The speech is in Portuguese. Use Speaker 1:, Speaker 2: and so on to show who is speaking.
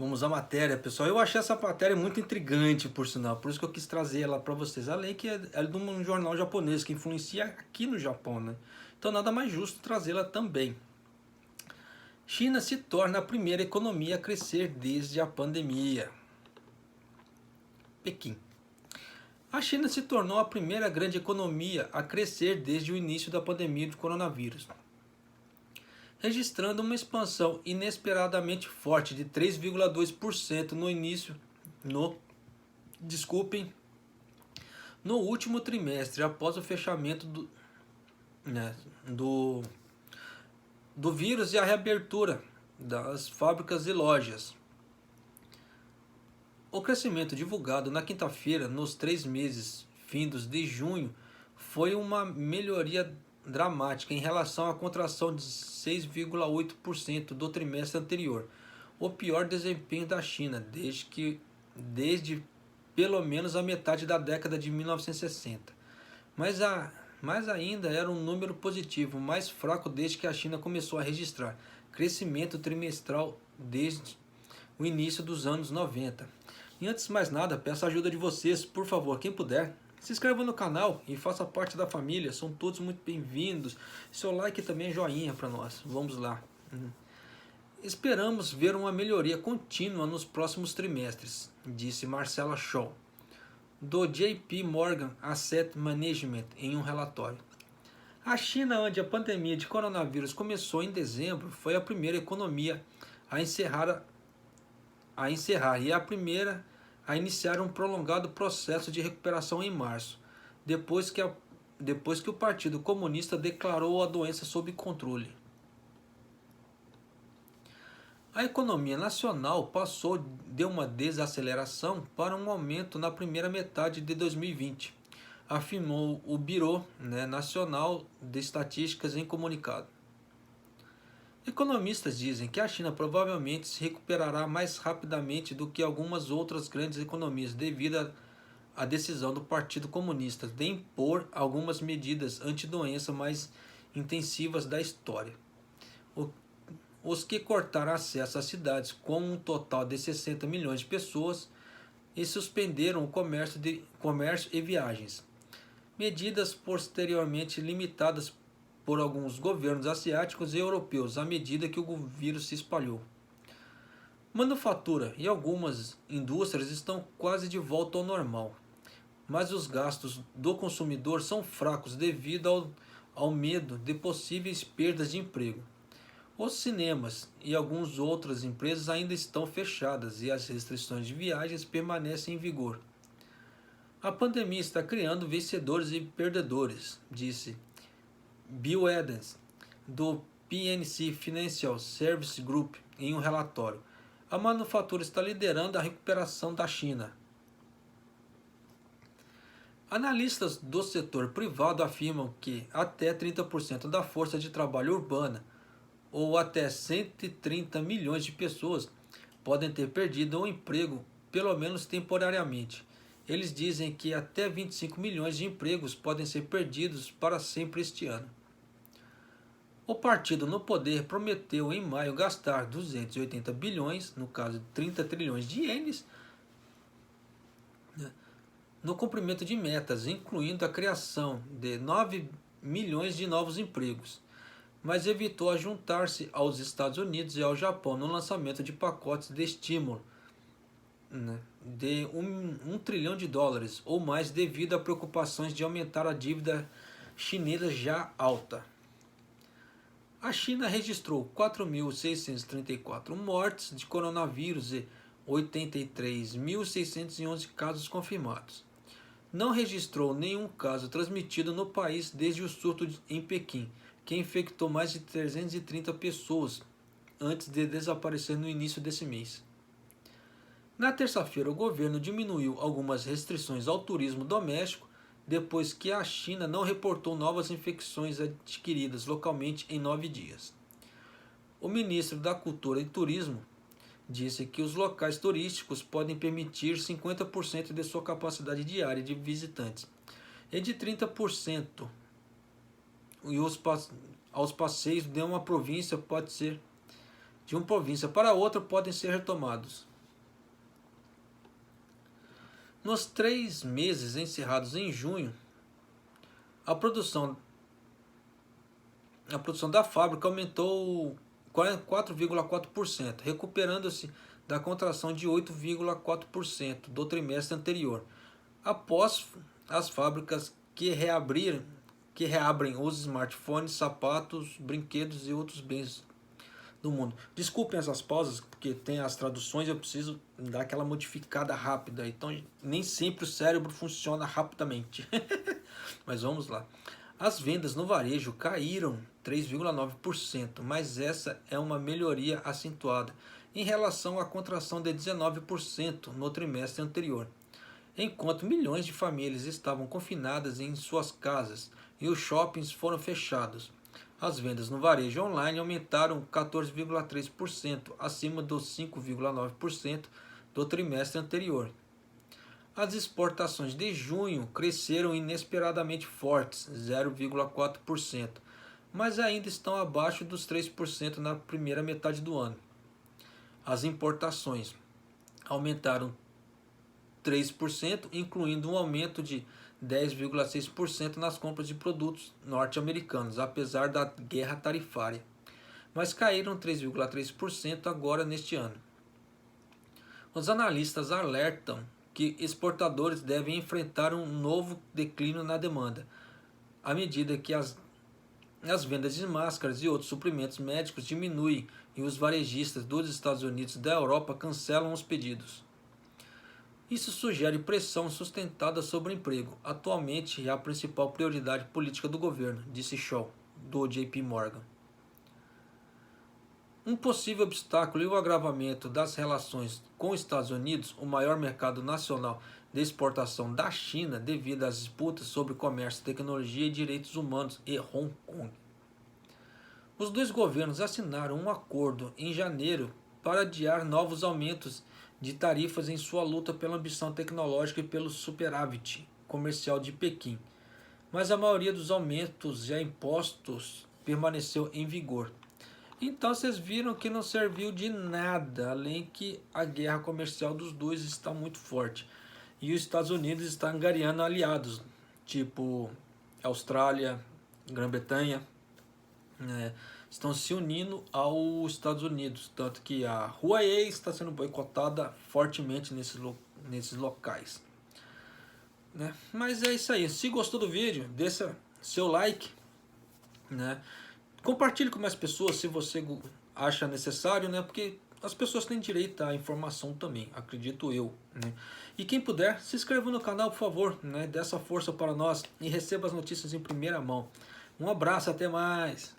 Speaker 1: Vamos à matéria, pessoal. Eu achei essa matéria muito intrigante, por sinal. Por isso que eu quis trazer ela para vocês. Além que é de um jornal japonês que influencia aqui no Japão, né? Então nada mais justo trazê-la também. China se torna a primeira economia a crescer desde a pandemia. Pequim. A China se tornou a primeira grande economia a crescer desde o início da pandemia de coronavírus, registrando uma expansão inesperadamente forte de 3,2% no início, no, desculpem, no último trimestre, após o fechamento né, do, do vírus e a reabertura das fábricas e lojas. O crescimento divulgado na quinta-feira, nos 3 meses findos de junho, foi uma melhoria dramática em relação à contração de 6,8% do trimestre anterior, o pior desempenho da China desde pelo menos a metade da década de 1960. Mas ainda era um número positivo, mais fraco desde que a China começou a registrar crescimento trimestral desde o início dos anos 90. E antes de mais nada, peço a ajuda de vocês, por favor, quem puder, se inscreva no canal e faça parte da família, são todos muito bem-vindos. Seu like também é joinha para nós, vamos lá. Esperamos ver uma melhoria contínua nos próximos trimestres, disse Marcela Shaw, do JP Morgan Asset Management, em um relatório. A China, onde a pandemia de coronavírus começou em dezembro, foi a primeira economia a encerrar e a primeira a iniciar um prolongado processo de recuperação em março, depois que o Partido Comunista declarou a doença sob controle. A economia nacional passou de uma desaceleração para um aumento na primeira metade de 2020, afirmou o Bureau Nacional de Estatísticas em comunicado. Economistas dizem que a China provavelmente se recuperará mais rapidamente do que algumas outras grandes economias devido à decisão do Partido Comunista de impor algumas medidas anti-doença mais intensivas da história. Os que cortaram acesso às cidades com um total de 60 milhões de pessoas e suspenderam o comércio e viagens. Medidas posteriormente limitadas por alguns governos asiáticos e europeus à medida que o vírus se espalhou. Manufatura e algumas indústrias estão quase de volta ao normal, mas os gastos do consumidor são fracos devido ao medo de possíveis perdas de emprego. Os cinemas e algumas outras empresas ainda estão fechadas e as restrições de viagens permanecem em vigor. A pandemia está criando vencedores e perdedores, disse Bill Adams, do PNC Financial Services Group, em um relatório. A manufatura está liderando a recuperação da China. Analistas do setor privado afirmam que até 30% da força de trabalho urbana, ou até 130 milhões de pessoas, podem ter perdido o emprego, pelo menos temporariamente. Eles dizem que até 25 milhões de empregos podem ser perdidos para sempre este ano. O partido no poder prometeu em maio gastar 280 bilhões, no caso de 30 trilhões de ienes, no cumprimento de metas, incluindo a criação de 9 milhões de novos empregos, mas evitou a juntar-se aos Estados Unidos e ao Japão no lançamento de pacotes de estímulo de $1 trilhão ou mais devido a preocupações de aumentar a dívida chinesa já alta. A China registrou 4.634 mortes de coronavírus e 83.611 casos confirmados. Não registrou nenhum caso transmitido no país desde o surto em Pequim, que infectou mais de 330 pessoas antes de desaparecer no início desse mês. Na terça-feira, o governo diminuiu algumas restrições ao turismo doméstico depois que a China não reportou novas infecções adquiridas localmente em 9 dias. O ministro da Cultura e Turismo disse que os locais turísticos podem permitir 50% de sua capacidade diária de visitantes e de 30% aos passeios de uma província para outra podem ser retomados. Nos 3 meses encerrados em junho, a produção da fábrica aumentou 4,4%, recuperando-se da contração de 8,4% do trimestre anterior, após as fábricas que reabrem os smartphones, sapatos, brinquedos e outros bens do mundo. Desculpem essas pausas, porque tem as traduções, eu preciso dar aquela modificada rápida, então nem sempre o cérebro funciona rapidamente. Mas vamos lá. As vendas no varejo caíram 3,9%, mas essa é uma melhoria acentuada em relação à contração de 19% no trimestre anterior. Enquanto milhões de famílias estavam confinadas em suas casas e os shoppings foram fechados, as vendas no varejo online aumentaram 14,3%, acima dos 5,9% do trimestre anterior. As exportações de junho cresceram inesperadamente fortes, 0,4%, mas ainda estão abaixo dos 3% na primeira metade do ano. As importações aumentaram 3%, incluindo um aumento de 10,6% nas compras de produtos norte-americanos, apesar da guerra tarifária, mas caíram 3,3% agora neste ano. Os analistas alertam que exportadores devem enfrentar um novo declínio na demanda, à medida que as vendas de máscaras e outros suprimentos médicos diminuem e os varejistas dos Estados Unidos e da Europa cancelam os pedidos. Isso sugere pressão sustentada sobre o emprego. Atualmente é a principal prioridade política do governo, disse Shaw, do JP Morgan. Um possível obstáculo e o agravamento das relações com os Estados Unidos, o maior mercado nacional de exportação da China, devido às disputas sobre comércio, tecnologia e direitos humanos e Hong Kong. Os dois governos assinaram um acordo em janeiro para adiar novos aumentos de tarifas em sua luta pela ambição tecnológica e pelo superávit comercial de Pequim, mas a maioria dos aumentos já impostos permaneceu em vigor. Então vocês viram que não serviu de nada, além que a guerra comercial dos dois está muito forte. E os Estados Unidos estão angariando aliados, tipo Austrália, Grã-Bretanha, estão se unindo aos Estados Unidos. Tanto que a Huawei está sendo boicotada fortemente nesses locais. Mas é isso aí. Se gostou do vídeo, deixa seu like, compartilhe com mais pessoas se você acha necessário, porque as pessoas têm direito à informação também, acredito eu. E quem puder, se inscreva no canal, por favor, dê essa força para nós e receba as notícias em primeira mão. Um abraço, até mais!